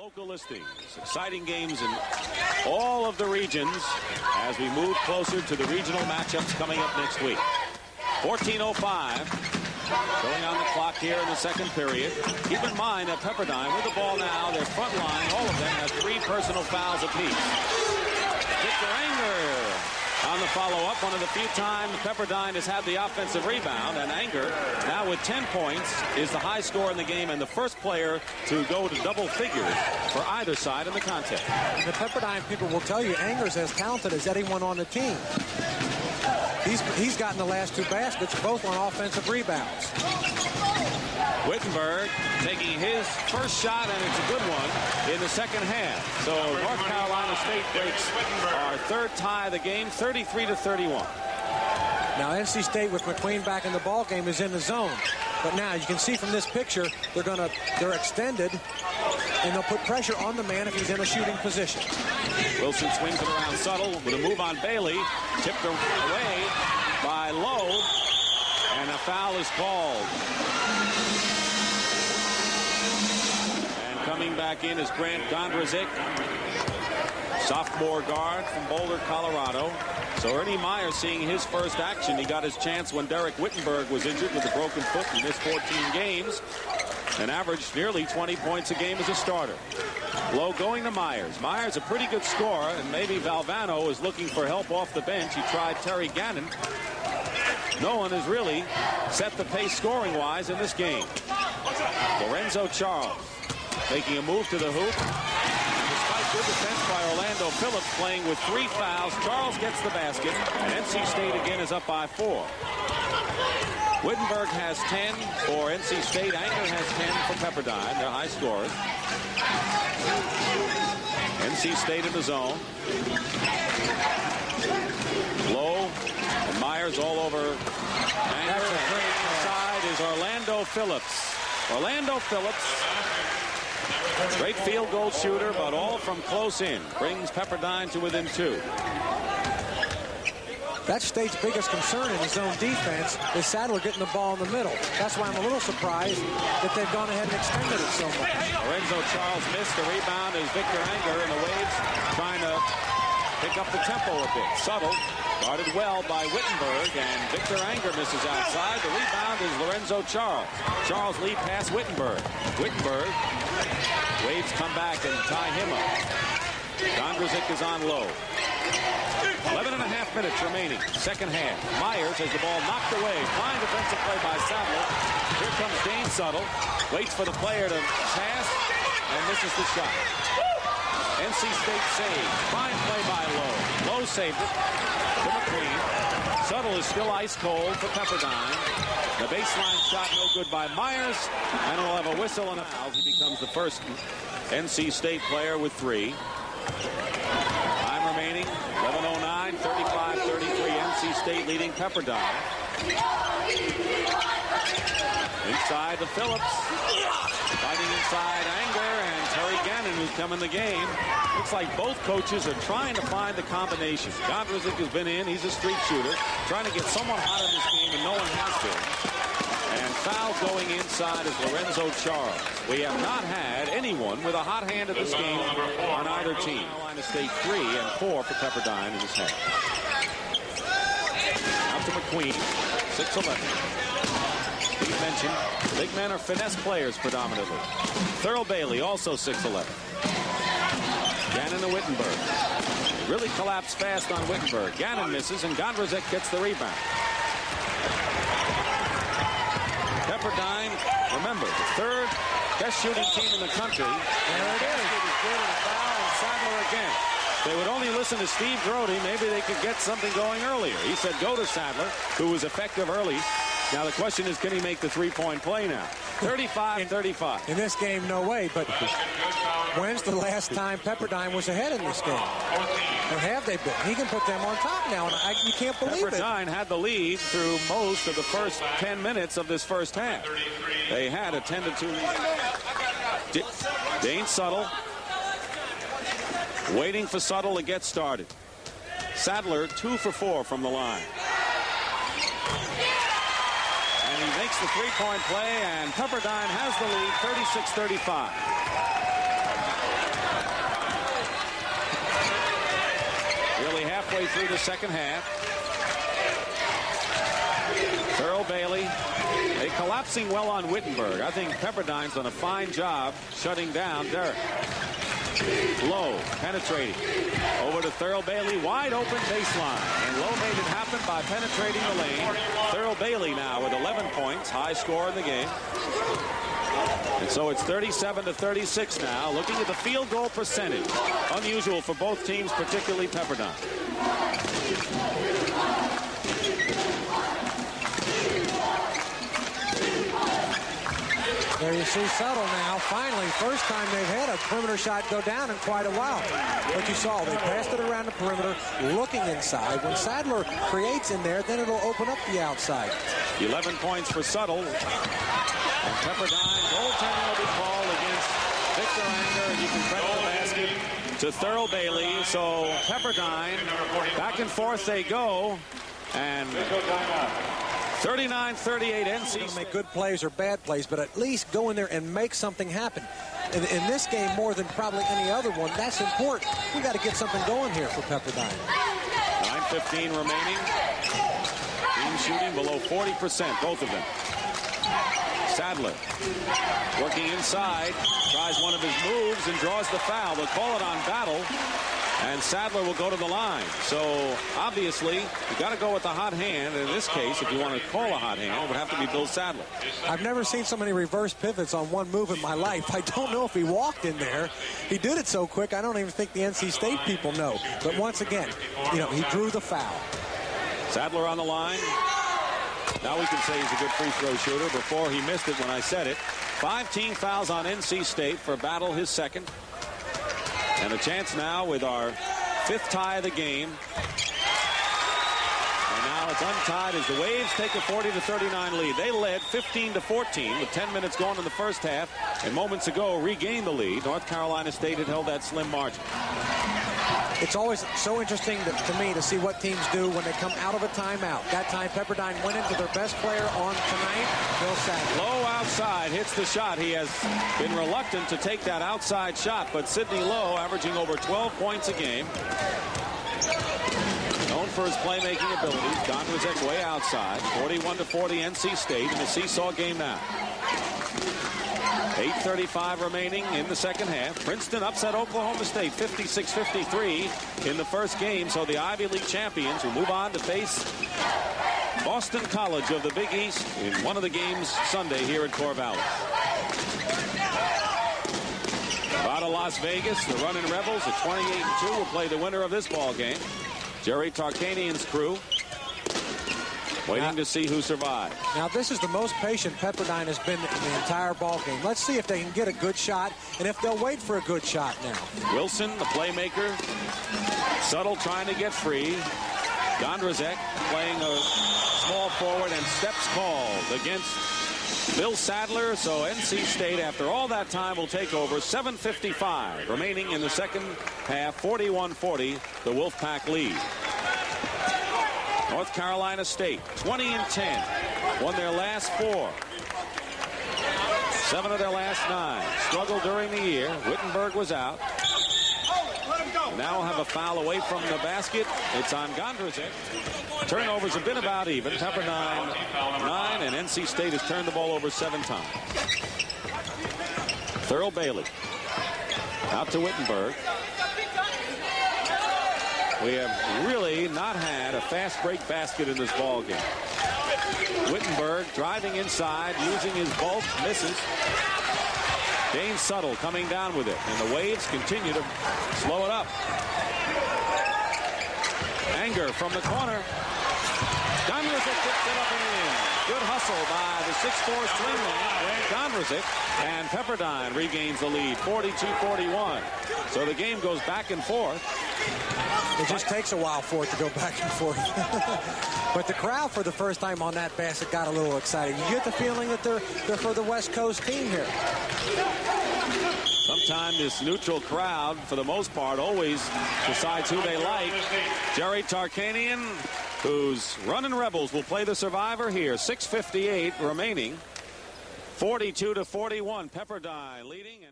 local listings. Exciting games in all of the regions as we move closer to the regional matchups coming up next week. 14:05 going on the clock here in the second period. Keep in mind that Pepperdine with the ball now, their front line, all of them have 3 personal fouls apiece. Victor Anger on the follow-up, one of the few times Pepperdine has had the offensive rebound, and Anger, now with 10 points, is the high scorer in the game and the first player to go to double figures for either side in the contest. And the Pepperdine people will tell you Anger's as talented as anyone on the team. He's gotten the last 2 baskets, both on offensive rebounds. Whittenburg taking his first shot, and it's a good one in the second half. So North Carolina State breaks our third tie of the game, 33-31. Now NC State with McQueen back in the ball game is in the zone. But now you can see from this picture they're extended, and they'll put pressure on the man if he's in a shooting position. Wilson swings it around Suttle with a move on Bailey, tipped away by Lowe, and a foul is called. And coming back in is Grant Gondrezick, sophomore guard from Boulder, Colorado. So Ernie Meyer seeing his first action. He got his chance when Dereck Whittenburg was injured with a broken foot and missed 14 games and averaged nearly 20 points a game as a starter. Lowe going to Myers. Myers a pretty good scorer, and maybe Valvano is looking for help off the bench. He tried Terry Gannon. No one has really set the pace scoring-wise in this game. Lorenzo Charles making a move to the hoop. Good defense by Orlando Phillips, playing with 3 fouls. Charles gets the basket, and NC State again is up by 4. Whittenburg has 10 for NC State. Anger has 10 for Pepperdine. They're high scorers. NC State in the zone. Lowe and Myers all over Anger. Inside is Orlando Phillips. Orlando Phillips, great field goal shooter, but all from close in. Brings Pepperdine to within 2. That State's biggest concern in his own defense is Sadler getting the ball in the middle. That's why I'm a little surprised that they've gone ahead and extended it so much. Lorenzo Charles missed. The rebound is Victor Anger, and the Waves trying to pick up the tempo a bit. Suttle guarded well by Whittenburg, and Victor Anger misses outside. The rebound is Lorenzo Charles. Charles lead pass Whittenburg. Whittenburg. Waves come back and tie him up. Gondrezick is on Lowe. 11.5 minutes remaining. Second half. Myers has the ball knocked away. Fine defensive play by Sadler. Here comes Dane Suttle. Waits for the player to pass and misses the shot. NC State saved. Fine play by Lowe. Lowe saved it to McQueen. Suttle is still ice cold for Pepperdine. The baseline shot no good by Myers, and he'll have a whistle and a foul. He becomes the first NC State player with 3. Time remaining, 11:09, 35-33. NC State leading Pepperdine. Inside to Phillips. Fighting inside Anger, and Terry Gannon, who's come in the game. Looks like both coaches are trying to find the combination. Gondrezick has been in. He's a street shooter. Trying to get someone hot in this game, and no one has been. And foul going inside is Lorenzo Charles. We have not had anyone with a hot hand in this game on either team. Carolina State 3 and 4 for Pepperdine in this half. Out to McQueen, 6'11". He mentioned big men are finesse players predominantly. Thurl Bailey, also 6'11". Gannon to Whittenburg. Really collapsed fast on Whittenburg. Gannon misses, and Gondrezick gets the rebound. Pepperdine, remember, the 3rd best shooting team in the country. There it is. Foul, and Sadler again. They would only listen to Steve Grody. Maybe they could get something going earlier. He said go to Sadler, who was effective early. Now the question is, can he make the 3-point play now? 35-35. In this game, no way, but when's the last time Pepperdine was ahead in this game? Or have they been? He can put them on top now, and you can't believe it. Pepperdine had the lead through most of the first 10 minutes of this first half. They had a 10-2 lead. Dane Suttle waiting for Suttle to get started. Sadler 2 for 4 from the line. And he makes the 3-point play, and Pepperdine has the lead, 36-35. through the second half. Thurl Bailey. They collapsing well on Whittenburg. I think Pepperdine's done a fine job shutting down Dereck. Lowe penetrating. Over to Thurl Bailey. Wide open baseline. And Lowe made it happen by penetrating the lane. Thurl Bailey now with 11 points. High score in the game. And so it's 37-36 now. Looking at the field goal percentage. Unusual for both teams, particularly Pepperdine. There you see Suttle now. Finally, first time they've had a perimeter shot go down in quite a while. But you saw they passed it around the perimeter, looking inside. When Sadler creates in there, then it'll open up the outside. 11 points for Suttle. And Pepperdine, goaltending will be called against Victor Anger. And you can credit the basket to Thurl Bailey. So Pepperdine, back and forth they go. And 39-38 NC. Make good plays or bad plays, but at least go in there and make something happen. In this game, more than probably any other one, that's important. We got to get something going here for Pepperdine. 9:15 remaining. Team shooting below 40%, both of them. Sadler working inside, tries one of his moves and draws the foul. They'll call it on Battle, and Sadler will go to the line. So obviously, you got to go with the hot hand. In this case, if you want to call a hot hand, it would have to be Bill Sadler. I've never seen so many reverse pivots on one move in my life. I don't know if he walked in there. He did it so quick, I don't even think the NC State people know. But once again, you know, he drew the foul. Sadler on the line. Now we can say he's a good free throw shooter. Before he missed it when I said it. 5 team fouls on NC State for Battle, his second. And a chance now with our 5th tie of the game. And now it's untied as the Waves take a 40-39 lead. They led 15-14 with 10 minutes gone in the first half. And moments ago regained the lead. North Carolina State had held that slim margin. It's always so interesting to me to see what teams do when they come out of a timeout. That time, Pepperdine went into their best player on tonight, Bill Sadler. Lowe outside hits the shot. He has been reluctant to take that outside shot, but Sidney Lowe averaging over 12 points a game. Known for his playmaking abilities. Gondrezick way outside. 41-40 NC State in a seesaw game now. 8:35 remaining in the second half. Princeton upset Oklahoma State 56-53 in the first game. So the Ivy League champions will move on to face Boston College of the Big East in one of the games Sunday here at Corvallis. Out of Las Vegas, the Runnin' Rebels at 28-2 will play the winner of this ball game. Jerry Tarkanian's crew waiting to see who survives. Now, this is the most patient Pepperdine has been in the entire ball game. Let's see if they can get a good shot and if they'll wait for a good shot now. Wilson, the playmaker. Suttle trying to get free. Gondrezick playing a small forward and steps called against Bill Sadler. So NC State, after all that time, will take over. 7:55 remaining in the second half. 41-40, the Wolfpack lead. North Carolina State, 20-10, won their last 4. 7 of their last 9. Struggled during the year. Whittenburg was out. Now we'll have a foul away from the basket. It's on Gondrezick. Turnovers have been about even. Pepperdine 9, and NC State has turned the ball over 7 times. Thurl Bailey out to Whittenburg. We have really not had a fast break basket in this ball game. Whittenburg driving inside, using his bulk, misses. Dane Suttle coming down with it, and the Waves continue to slow it up. Anger from the corner. Gondrezick tips it up and in. Good hustle by the 6'4" swingman, Grant Gondrezick, and Pepperdine regains the lead, 42-41. So the game goes back and forth. It just takes a while for it to go back and forth. But the crowd, for the first time on that basket, got a little excited. You get the feeling that they're for the West Coast team here. Sometimes this neutral crowd, for the most part, always decides who they like. Jerry Tarkanian, whose Runnin' Rebels will play the survivor here. 6:58 remaining. 42-41, Pepperdine leading.